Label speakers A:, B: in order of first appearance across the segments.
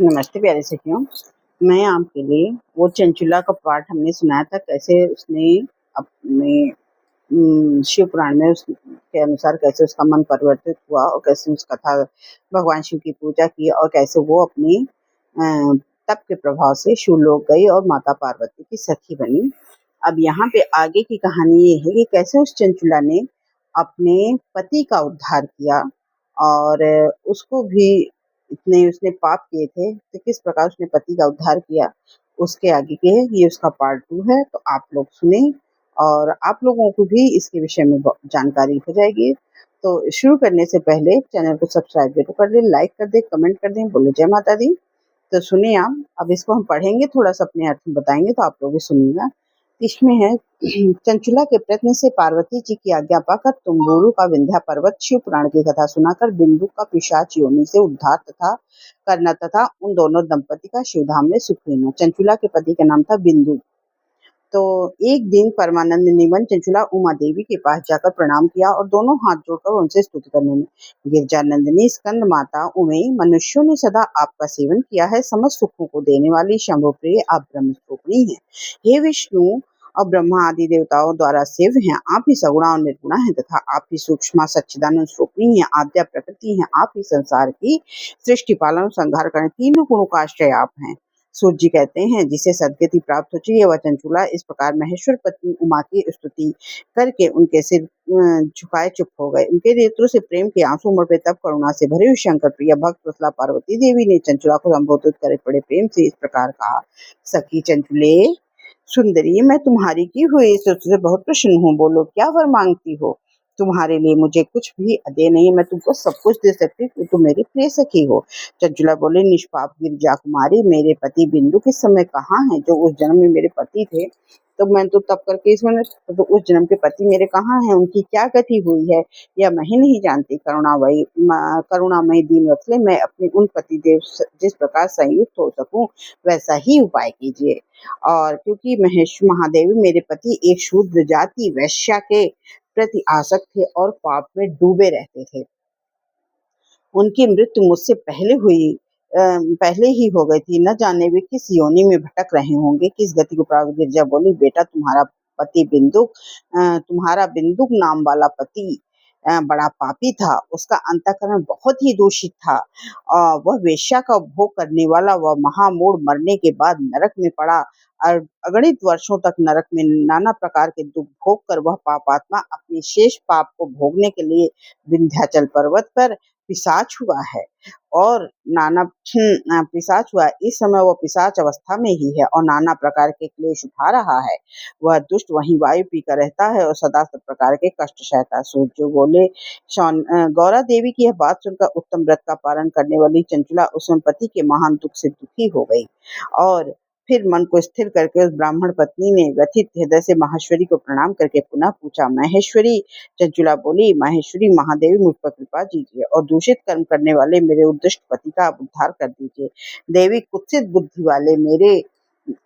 A: नमस्ते प्यारे सखियों। मैं आपके लिए वो चंचुला का पाठ हमने सुनाया था, कैसे उसने अपने शिव पुराण में उसके अनुसार कैसे उसका मन परिवर्तित हुआ और कैसे उस कथा भगवान शिव की पूजा की और कैसे वो अपनी तप के प्रभाव से शिवलोक गई और माता पार्वती की सखी बनी। अब यहाँ पे आगे की कहानी ये है कि कैसे उस चंचुला ने अपने पति का उद्धार किया और उसको भी इतने उसने पाप किए थे, तो किस प्रकार उसने पति का उद्धार किया, उसके आगे के ये उसका पार्ट 2 है। तो आप लोग सुने और आप लोगों को भी इसके विषय में जानकारी हो जाएगी। तो शुरू करने से पहले चैनल को सब्सक्राइब जरूर कर दें, लाइक कर दें, कमेंट कर दें, बोलो जय माता दी। तो सुनिए आप, अब इसको हम पढ़ेंगे, थोड़ा सा अपने अर्थ में बताएंगे तो आप लोग भी सुनिएगा। इसमें है चंचुला के प्रयत्न से पार्वती जी की आज्ञा पाकर तुम्बुरु का विंध्या पर्वत शिव पुराण की कथा सुनाकर बिंदु का पिशाच योनि से उद्धार तथा करना तथा उन दोनों दंपति का शिवधाम में सुख लेना। चंचुला के पति का नाम था बिंदु। तो एक दिन परमानंद निवन चंचुला उमा देवी के पास जाकर प्रणाम किया और दोनों हाथ जोड़कर उनसे स्तुति करने लगी। गिरजानंदिनी स्कंद माता उमे, मनुष्यों ने सदा आपका सेवन किया है, समस्त सुखों को देने वाली शंभु प्रिय आप ब्रह्म स्वरूपिणी हैं। हे विष्णु और ब्रह्मा आदि देवताओं द्वारा शिव हैं, आप ही सगुणा और निर्गुणा हैं तथा आप ही सूक्ष्म सच्चिदानंद स्वरूपिणी हैं, आद्या प्रकृति हैं, आप ही संसार की सृष्टि पालन संहार करने तीनों गुणों का आश्रय आप हैं। सूत जी कहते हैं, जिसे सदगति प्राप्त हो चुकी है वह चंचुला इस प्रकार महेश्वर पत्नी उमा की स्तुति करके उनके सिर झुकाए चुप हो गए। उनके नेत्रों से प्रेम के आंसू उमड़ पड़े। तब करुणा से भरे हुए शंकर प्रिय भक्त वत्सला पार्वती देवी ने चंचुला को संबोधित करे बड़े प्रेम से इस प्रकार कहा, सखी चंचुले सुंदरी, मैं तुम्हारी की हुई स्तुति से बहुत प्रसन्न हूँ। बोलो क्या वर मांगती हो? तुम्हारे लिए मुझे कुछ भी अदे नहीं, मैं तुमको सब कुछ दे सकती हूँ, तुम मेरी प्रिय सखी हो। चंचुला बोले, निष्पाप गिरिजा कुमारी, मेरे पति बिंदु किस समय कहाँ है? जो उस जन्म में मेरे पति थे, तो मैं तो तब करके इसमें, तो उस जन्म के पति मेरे कहाँ हैं? उनकी क्या गति हुई है यह मैं ही नहीं जानती। करुणामयी दीनवत्सले, मैं अपने उन पति देव जिस प्रकार संयुक्त हो सकूं वैसा ही उपाय कीजिए। और क्योंकि महेश महादेवी मेरे पति एक शूद्र जाति वैश्या के प्रति आसक्त थे और पाप में डूबे रहते थे, उनकी मृत्यु मुझसे पहले ही हो गई थी। न जाने वे किस योनि में भटक रहे होंगे, किस गति को प्राप्त। गिरजा बोली, बेटा तुम्हारा बिंदुक नाम वाला पति बड़ा पापी था, उसका अंतःकरण बहुत ही दूषित था। वह वेश्या का उपभोग करने वाला, वह महामूढ़ मरने के बाद नरक में पड़ा और अगणित वर्षों तक नरक में नाना प्रकार के दुख भोग कर वह पापात्मा अपने शेष पाप को भोगने के लिए विंध्याचल पर्वत पर पिशाच हुआ है और पिशाच हुआ। इस समय वह पिशाच अवस्था में ही है और नाना प्रकार के क्लेश उठा रहा है। वह दुष्ट वहीं वायु पीकर रहता है और सदा सब प्रकार के कष्ट सहता है। सूर्य बोले, गौरा देवी की यह बात सुनकर उत्तम व्रत का पालन करने वाली चंचुला उस पति के महान दुख से दुखी हो गई और फिर मन को स्थिर करके उस ब्राह्मण पत्नी ने व्यथित हृदय से माहेश्वरी को प्रणाम करके पुनः पूछा, महेश्वरी? चंचुला बोली, माहेश्वरी महादेवी, मुझ पर कृपा कीजिए और दूषित कर्म करने वाले मेरे उद्दिष्ट पति का उद्धार कर दीजिए। देवी, कुत्सित बुद्धि वाले मेरे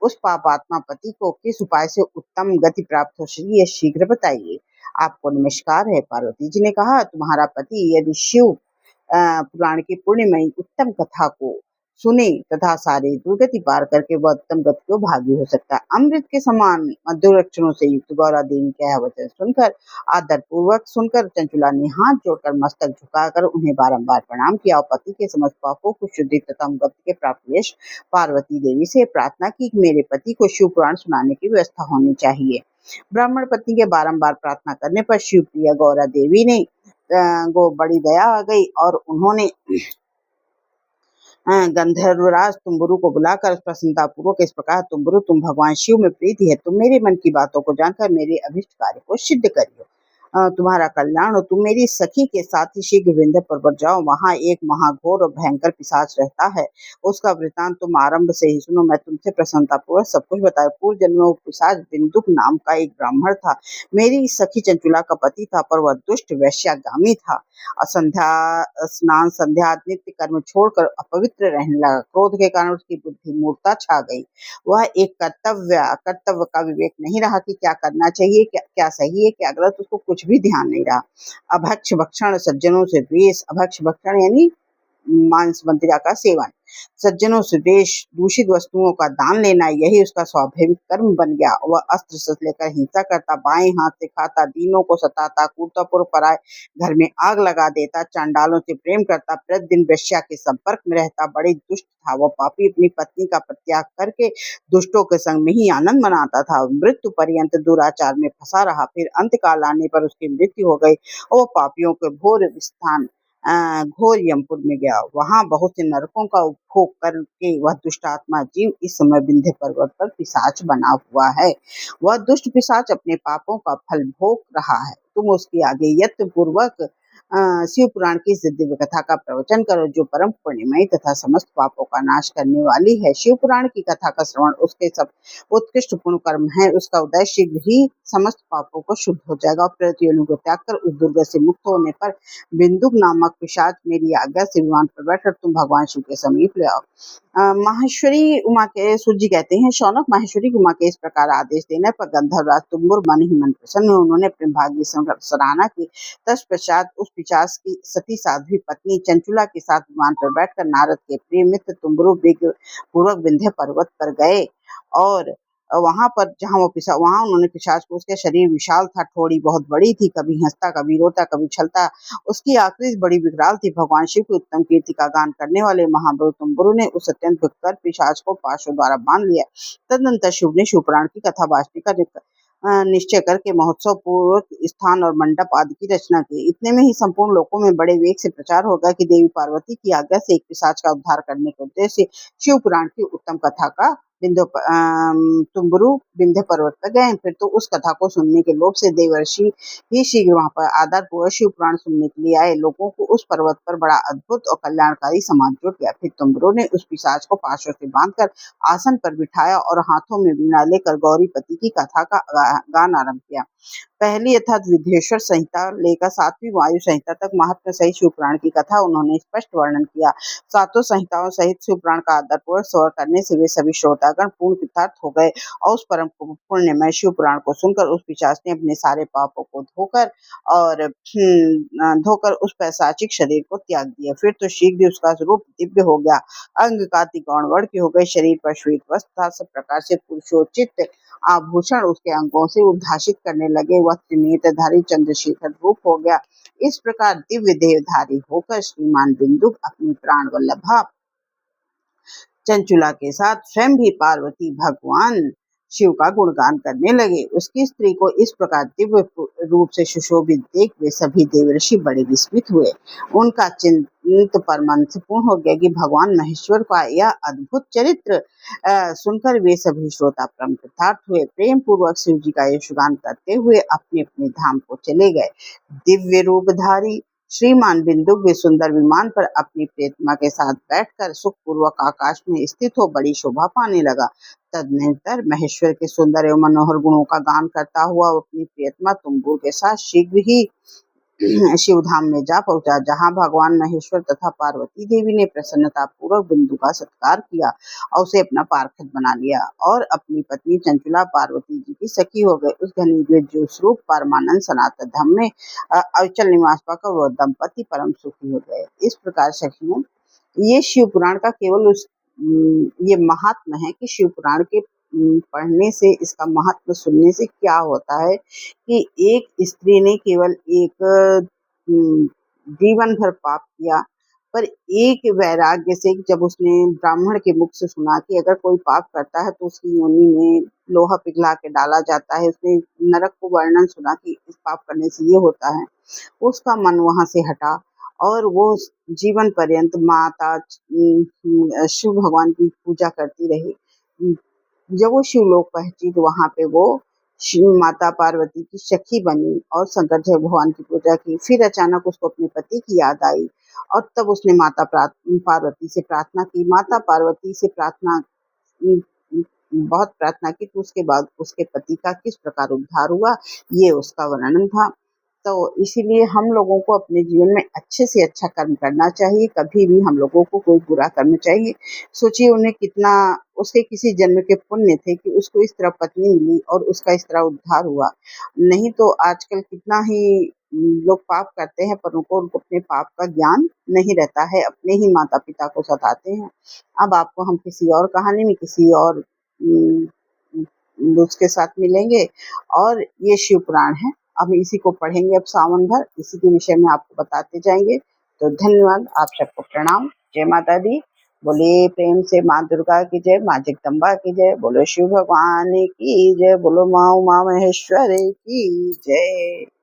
A: उस पापात्मा पति को किस उपाय से उत्तम गति प्राप्त हो सके, यह शीघ्र बताइए। आपको नमस्कार है। पार्वती जी ने कहा, तुम्हारा पति यदि शिव पुराण की पुण्यमयी उत्तम कथा को सुने तथा सारे दुर्गति पार करके वह उत्तम गति को भागी हो सकता है। अमृत के समान मधुर लक्षणों से युक्त गौरा देवी का यह वचन सुनकर, आदर पूर्वक सुनकर चंचुला ने हाथ जोड़कर मस्तक झुकाकर उन्हें बारंबार प्रणाम किया और पति के समस्त पापों को शुद्धि तथा गति के प्राप्त यश पार्वती देवी से प्रार्थना की कि मेरे पति को शिव पुराण सुनाने की व्यवस्था होनी चाहिए। ब्राह्मण पत्नी के बारंबार प्रार्थना करने पर शिव प्रिया गौरा देवी ने को बड़ी दया आ गई और उन्होंने गंधर्वराज तुम्बुरु को बुलाकर प्रसन्नता पूर्वक इस प्रकार, तुम्बुरु, तुम भगवान शिव में प्रीति है, तुम मेरे मन की बातों को जानकर मेरे अभिष्ट कार्य को सिद्ध करियो। तुम्हारा कल्याण हो। तुम मेरी सखी के साथ ही शीघ्र विंध्य पर्वत जाओ, वहां एक महाघोर और भयंकर पिशाच रहता है, उसका वृतांत तुम आरंभ से ही सुनो। मैं तुमसे प्रसन्नता पूर्वक सब कुछ बताया। पूर्व जन्म में वो पिशाच बिंदुक नाम का एक ब्राह्मण था, मेरी सखी चंचुला का पति था, पर वह दुष्ट वैश्यागामी था। स्नान संध्या नित्य कर्म छोड़कर अपवित्र रहने लगा। क्रोध के कारण उसकी बुद्धि मूर्छा छा गई। वह एक कर्तव्य का विवेक नहीं रहा कि क्या करना चाहिए, क्या सही है, क्या गलत, उसको कुछ भी ध्यान नहीं रहा। अभक्ष भक्षण, सज्जनों से द्वेष। अभक्ष भक्षण यानी मांस मंदिरा का सेवन, सज्जनों से देश दूषित वस्तुओं का दान लेना यही उसका स्वाभाविक कर्म बन गया। वह अस्त्र शस्त्र लेकर हिंसा करता, बाएं हाथ से खाता, दीनों को सताता, क्रूरतापूर्वक पराए घर में आग लगा देता, चांडालों से प्रेम करता, प्रतिदिन वेश्या के संपर्क में रहता, बड़ी दुष्ट था वह पापी। अपनी पत्नी का परित्याग करके दुष्टों के संग में ही आनंद मनाता था। मृत्यु पर्यंत दुराचार में फंसा रहा, फिर अंतकाल आने पर उसकी मृत्यु हो गई और वो पापियों के घोर स्थान घोर यमपुर में गया। वहां बहुत से नरकों का उपभोग करके वह दुष्ट आत्मा जीव इस समय विंध्य पर्वत पर पिशाच बना हुआ है। वह दुष्ट पिशाच अपने पापों का फल भोग रहा है। तुम उसके आगे यत्न पूर्वक शिव पुराण की इस दिव्य कथा का प्रवचन करो, जो परम पुण्यमयी तथा समस्त पापों का नाश करने वाली है। शिव पुराण की कथा का श्रवण उसके सब उत्कृष्ट पुण्य कर्म है। उसका उदय शीघ्र ही समस्त पापों को शुद्ध हो जाएगा और प्रेत योनि को त्याग कर उस दुर्गत से मुक्त होने पर बिंदुक नामक पिशाच मेरी आज्ञा से विमान पर बैठकर तुम भगवान शिव के समीप ले आओ। माहेश्वरी उमा के सूत जी कहते हैं, शौनक माहेश्वरी उमा के इस प्रकार आदेश देने पर गंधर्वराज तुम्बुर मन ही मन प्रसन्न हुए। उन्होंने अपने भाग्य की सराहना की। तत्पश्चात उस पिशाच की सती साध्वी पत्नी चंचुला के साथ विमान पर बैठकर नारद के प्रिय मित्र तुम्बुरु वेग पूर्वक विंध्य पर्वत पर गए और वहां पर जहां वो वहां उन्होंने पिशाच को, उसका शरीर विशाल था, ठोड़ी बहुत बड़ी थी, कभी हंसता, कभी रोता, कभी छलता, उसकी आकृति बड़ी विकराल थी। भगवान शिव की उत्तम कीर्ति का गान करने वाले महाबल तुम्बुरु ने उस अत्यंत भयंकर पिशाच को पाशों द्वारा बांध लिया। तदनंतर शिव ने शिवपुराण की कथा वाचने का निश्चय करके महोत्सव पूर्वक स्थान और मंडप आदि की रचना की। इतने में ही संपूर्ण लोकों में बड़े वेग से प्रचार होगा कि देवी पार्वती की आज्ञा से एक पिशाच का उद्धार करने के उद्देश्य शिव पुराण की उत्तम कथा का तुम्बुरु विंध्य पर्वत पर गए। फिर तो उस कथा को सुनने के लोभ से देवर्षि ही शीघ्र वहां पर आदर पूर्वक शिव पुराण सुनने के लिए आए। लोगों को उस पर्वत पर बड़ा अद्भुत और कल्याणकारी समाज जुट गया। फिर तुम्बुरु ने उस पिशाच को पाशों से बांधकर आसन पर बिठाया और हाथों में वीणा लेकर गौरीपति की कथा का गान आरंभ किया। पहली अर्थात विधेश्वर संहिता लेकर 7वीं वायु संहिता तक महात्म्य सहित शिवपुराण की कथा उन्होंने स्पष्ट वर्णन किया। सातों संहिताओं सहित शिवपुराण का आदरपूर्वक श्रवण करने से वे सभी श्रोतागण पूर्ण कृतार्थ हो गए और उस परम पुण्यमय शिवपुराण को सुनकर उस पिशाच ने अपने सारे पापों को धोकर उस पैशाचिक शरीर को त्याग दिया। फिर तो शीघ्र उसका रूप दिव्य हो गया, अंग कांति गौण के हो गए, शरीर पर श्वेत वस्त्र था, सब प्रकार से पुरुषोचित आभूषण उसके अंगों से उद्भाषित करने लगे। वह त्रिनेत्रधारी चंद्रशेखर रूप हो गया। इस प्रकार दिव्य देहधारी होकर श्रीमान बिंदुक अपनी प्राण वल्लभा चंचुला के साथ स्वयं भी पार्वती भगवान शिव का गुणगान करने लगे। उसकी स्त्री को इस प्रकार दिव्य रूप से सुशोभित देख वे सभी देवर्षि बड़े विस्मित हुए। उनका चिंत परमांश पूर्ण हो गया कि भगवान महेश्वर का यह अद्भुत चरित्र सुनकर वे सभी श्रोता परम कृतार्थ हुए। प्रेम पूर्वक शिव जी का यशगान करते हुए अपने अपने धाम को चले गए। दिव्य रूपधारी श्रीमान बिंदुक वे सुंदर विमान पर अपनी प्रियतमा के साथ बैठकर सुखपूर्वक आकाश में स्थित हो बड़ी शोभा पाने लगा। तदनंतर महेश्वर के सुंदर एवं मनोहर गुणों का गान करता हुआ अपनी प्रियतमा तुम्बुरु के साथ शीघ्र ही शिवधाम में जा पहुंचा, जहां भगवान महेश्वर तथा पार्वती देवी ने प्रसन्नता पूर्वक बिंदु का सत्कार किया और उसे अपना पार्षद बना लिया और अपनी पत्नी चंचुला पार्वती जी की सखी हो गए। उस घनीभूत जो स्वरूप परमानंद सनातन धाम में अविचल निवास पाकर वह दंपति परम सुखी हो गए। इस प्रकार सखियों, ये शिव पुराण का केवल ये महात्मा है कि शिव पुराण के पढ़ने से, इसका महत्व सुनने से क्या होता है कि एक स्त्री ने केवल एक जीवन भर पाप किया, पर एक वैराग्य से जब उसने ब्राह्मण के मुख से सुना कि अगर कोई पाप करता है तो उसकी योनि में लोहा पिघला के डाला जाता है, उसने नरक को वर्णन सुना कि इस पाप करने से ये होता है, उसका मन वहां से हटा और वो जीवन पर्यंत माता शिव भगवान की पूजा करती रही। जब वो शिवलोक पहुंची तो वहां पे वो शिव माता पार्वती की सखी बनी और शंकर जी भगवान की पूजा की। फिर अचानक उसको अपने पति की याद आई और तब उसने माता पार्वती से प्रार्थना की। माता पार्वती से बहुत प्रार्थना की, तो उसके बाद उसके पति का किस प्रकार उद्धार हुआ ये उसका वर्णन था। तो इसीलिए हम लोगों को अपने जीवन में अच्छे से अच्छा कर्म करना चाहिए। कभी भी हम लोगों को कोई बुरा कर्म चाहिए। सोचिए उन्हें कितना, उसके किसी जन्म के पुण्य थे कि उसको इस तरह पत्नी मिली और उसका इस तरह उद्धार हुआ। नहीं तो आजकल कितना ही लोग पाप करते हैं पर उनको अपने पाप का ज्ञान नहीं रहता है, अपने ही माता-पिता को सताते हैं। अब आपको हम किसी और कहानी में किसी और उसके साथ मिलेंगे और ये शिव पुराण है। अब इसी को पढ़ेंगे अब सावन भर, इसी के विषय में आपको बताते जाएँगे। तो धन्यवाद, आप सबको प्रणाम। जय माता दी। बोलिए प्रेम से माँ दुर्गा की जय, माँ जगदम्बा की जय, बोलो शिव भगवान की जय, बोलो माँ उमा महेश्वरी की जय।